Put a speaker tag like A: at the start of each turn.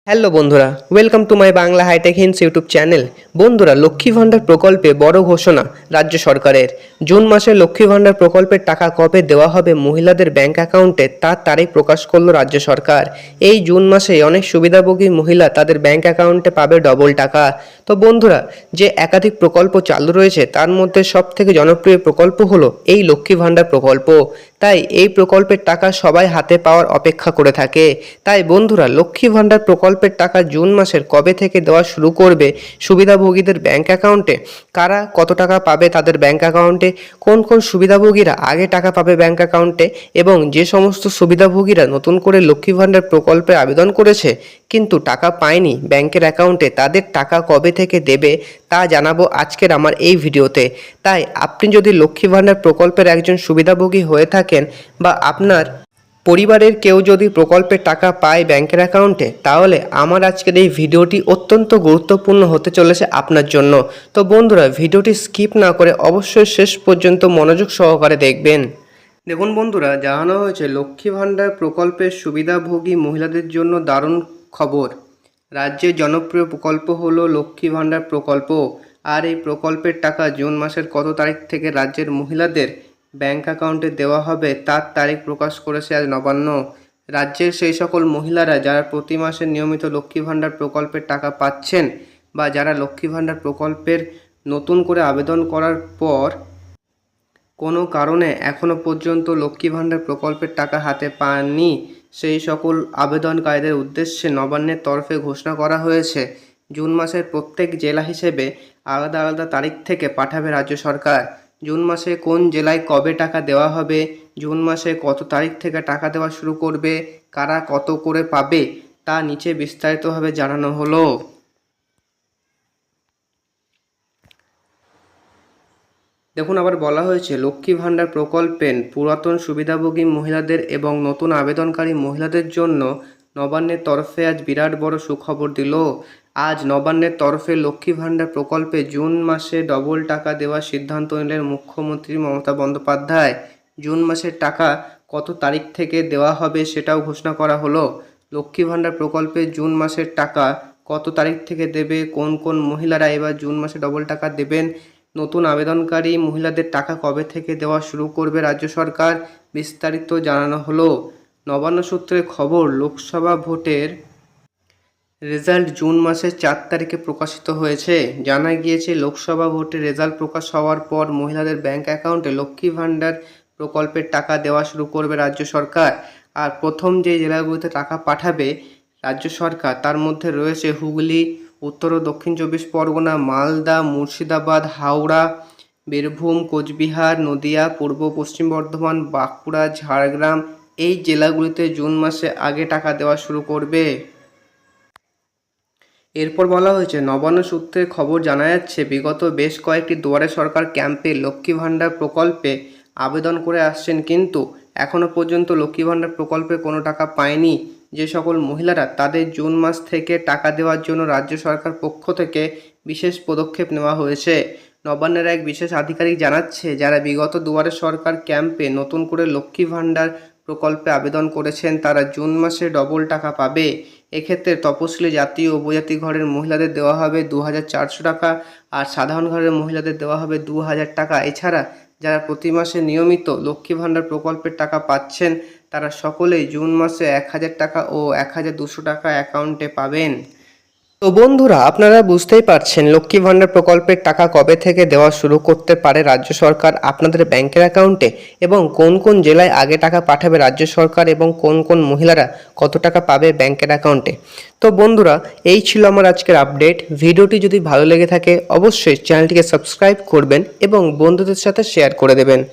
A: Hello বন্ধুরা, welcome to my Bangla hi tech hints YouTube channel. বন্ধুরা, লক্ষ্মী ভাণ্ডার প্রকল্পে বড় ঘোষণা রাজ্য সরকারের। জুন মাসে লক্ষ্মী ভাণ্ডার প্রকল্পের টাকা কবে দেওয়া হবে মহিলাদের ব্যাংক অ্যাকাউন্টে তার তারিখ প্রকাশ করল রাজ্য সরকার। এই জুন মাসে অনেক সুবিধাভোগী মহিলা তাদের ব্যাংক অ্যাকাউন্টে পাবে ডবল টাকা। তো বন্ধুরা, যে একাধিক প্রকল্প চালু রয়েছে তার মধ্যে সবথেকে জনপ্রিয় প্রকল্প হলো এই লক্ষ্মী ভাণ্ডার প্রকল্প। তাই এই প্রকল্পের টাকা সবাই হাতে পাওয়ার অপেক্ষা করে থাকে। তাই বন্ধুরা, লক্ষ্মী ভাণ্ডার প্রকল্পের টাকা জুন মাসের কবে থেকে দেওয়া শুরু করবে সুবিধাভোগীদের ব্যাংক অ্যাকাউন্টে, কারা কত টাকা পাবে তাদের ব্যাংক অ্যাকাউন্টে, কোন কোন সুবিধাভোগীরা আগে টাকা পাবে ব্যাংক অ্যাকাউন্টে, এবং যে সমস্ত সুবিধাভোগীরা নতুন করে লক্ষ্মী ভাণ্ডার প্রকল্পে আবেদন করেছে কিন্তু টাকা পায়নি ব্যাংকের অ্যাকাউন্টে, তাদের টাকা কবে থেকে দেবে তা জানাবো আজকের আমার এই ভিডিওতে। তাই আপনি যদি লক্ষ্মী ভাণ্ডার প্রকল্পের একজন সুবিধাভোগী হয়ে থাকেন বা আপনার পরিবারের কেউ যদি প্রকল্পের টাকা পায় ব্যাংকের অ্যাকাউন্টে, তাহলে আমার আজকের এই ভিডিওটি অত্যন্ত গুরুত্বপূর্ণ হতে চলেছে আপনার জন্য। তো বন্ধুরা, ভিডিওটি স্কিপ না করে অবশ্যই শেষ পর্যন্ত মনোযোগ সহকারে দেখবেন। দেখুন বন্ধুরা, জানানো হয়েছে লক্ষ্মী ভাণ্ডার প্রকল্পের সুবিধাভোগী মহিলাদের জন্য দারুণ খবর। রাজ্যের জনপ্রিয় প্রকল্প হলো লক্ষ্মী ভাণ্ডার প্রকল্প। আর এই প্রকল্পের টাকা জুন মাসের কত তারিখ থেকে রাজ্যের মহিলাদের ব্যাংক অ্যাকাউন্টে দেওয়া হবে তার তারিখ প্রকাশ করেছে আজ নবান্ন। রাজ্যের সেই সকল মহিলারা যারা প্রতি মাসে নিয়মিত লক্ষ্মী ভাণ্ডার প্রকল্পের টাকা পাচ্ছেন বা যারা লক্ষ্মী ভাণ্ডার প্রকল্পের নতুন করে আবেদন করার পর কোনো কারণে এখনও পর্যন্ত লক্ষ্মী ভাণ্ডার প্রকল্পের টাকা হাতে পাননি, সেই সকল আবেদনকারীদের উদ্দেশ্যে নবান্নের তরফে ঘোষণা করা হয়েছে জুন মাসের প্রত্যেক জেলা হিসেবে আলাদা আলাদা তারিখ থেকে পাঠাবে রাজ্য সরকার। জুন মাসে কোন জেলায় কবে টাকা দেওয়া হবে, জুন মাসে কত তারিখ থেকে টাকা দেওয়া শুরু করবে, কারা কত করে পাবে তা নিচে বিস্তারিতভাবে জানানো হলো। দেখুন, আবার বলা হয়েছে লক্ষ্মী ভাণ্ডার প্রকল্পে পুরাতন সুবিধাভোগী মহিলাদের এবং নতুন আবেদনকারী মহিলাদের জন্য নবান্নের তরফে আজ বিরাট বড় সুখবর দিল। আজ নবান্নের তরফে লক্ষ্মী ভাণ্ডার প্রকল্পে জুন মাসে ডবল টাকা দেওয়ার সিদ্ধান্ত নিলেন মুখ্যমন্ত্রী মমতা বন্দ্যোপাধ্যায়। জুন মাসের টাকা কত তারিখ থেকে দেওয়া হবে সেটাও ঘোষণা করা হলো। লক্ষ্মী ভাণ্ডার প্রকল্পে জুন মাসের টাকা কত তারিখ থেকে দেবে, কোন কোন মহিলারা এবার জুন মাসে ডবল টাকা দেবেন, নতুন আবেদনকারী মহিলাদের টাকা কবে থেকে দেওয়া শুরু করবে রাজ্য সরকার, বিস্তারিত জানানো হলো। নবান্ন সূত্রে খবর, লোকসভা ভোটের রেজাল্ট জুন মাসের 4 তারিখে প্রকাশিত হয়েছে। জানা গিয়েছে লোকসভা ভোটের রেজাল্ট প্রকাশ হওয়ার পর মহিলাদের ব্যাংক অ্যাকাউন্টে লক্ষ্মী ভাণ্ডার প্রকল্পের টাকা দেওয়া শুরু করবে রাজ্য সরকার। আর প্রথম যে জেলাগুলিতে টাকা পাঠাবে রাজ্য সরকার তার মধ্যে রয়েছে হুগলি, উত্তর ও দক্ষিণ 24 পরগনা, মালদা, মুর্শিদাবাদ, হাওড়া, বীরভূম, কোচবিহার, নদিয়া, পূর্ব পশ্চিম বর্ধমান, বাঁকুড়া, ঝাড়গ্রাম। এই জেলাগুলিতে জুন মাসে আগে টাকা দেওয়া শুরু করবে। এরপর বলা হয়েছে, নবান্ন সূত্রে খবর জানা যাচ্ছে বিগত বেশ কয়েকটি দুয়ারে সরকার ক্যাম্পে লক্ষ্মী ভাণ্ডার প্রকল্পে আবেদন করে আসছেন কিন্তু এখনও পর্যন্ত লক্ষ্মী ভাণ্ডার প্রকল্পে কোনো টাকা পায়নি যে সকল মহিলারা, তাদের জুন মাস থেকে টাকা দেওয়ার জন্য রাজ্য সরকার পক্ষ থেকে বিশেষ পদক্ষেপ নেওয়া হয়েছে। নবান্নের এক বিশেষ আধিকারিক জানাচ্ছে, যারা বিগত দুয়ারে সরকার ক্যাম্পে নতুন করে লক্ষ্মী ভাণ্ডার প্রকল্পে আবেদন করেছেন তারা জুন মাসে ডবল টাকা পাবে। এক্ষেত্রে তপশিলি জাতি ও উপজাতি ঘরের মহিলাদের দেওয়া হবে 2400 টাকা, আর সাধারণ ঘরের মহিলাদের দেওয়া হবে 2000 টাকা। এছাড়া যারা প্রতি মাসে নিয়মিত লক্ষ্মী ভাণ্ডার প্রকল্পের টাকা পাচ্ছেন তারা সকলেই জুন মাসে 1000 টাকা ও 1200 টাকা অ্যাকাউন্টে পাবেন। তো বন্ধুরা, আপনারা বুঝতেই পারছেন লক্ষ্মী ভাণ্ডার প্রকল্পের টাকা কবে থেকে দেওয়া শুরু করতে পারে রাজ্য সরকার আপনাদের ব্যাংকের অ্যাকাউন্টে, এবং কোন কোন জেলায় আগে টাকা পাঠাবে রাজ্য সরকার, এবং কোন কোন মহিলারা কত টাকা পাবে ব্যাংকের অ্যাকাউন্টে। তো বন্ধুরা, এই ছিল আমার আজকের আপডেট। ভিডিওটি যদি ভালো লেগে থাকে অবশ্যই চ্যানেলটিকে সাবস্ক্রাইব করবেন এবং বন্ধুদের সাথে শেয়ার করে দেবেন।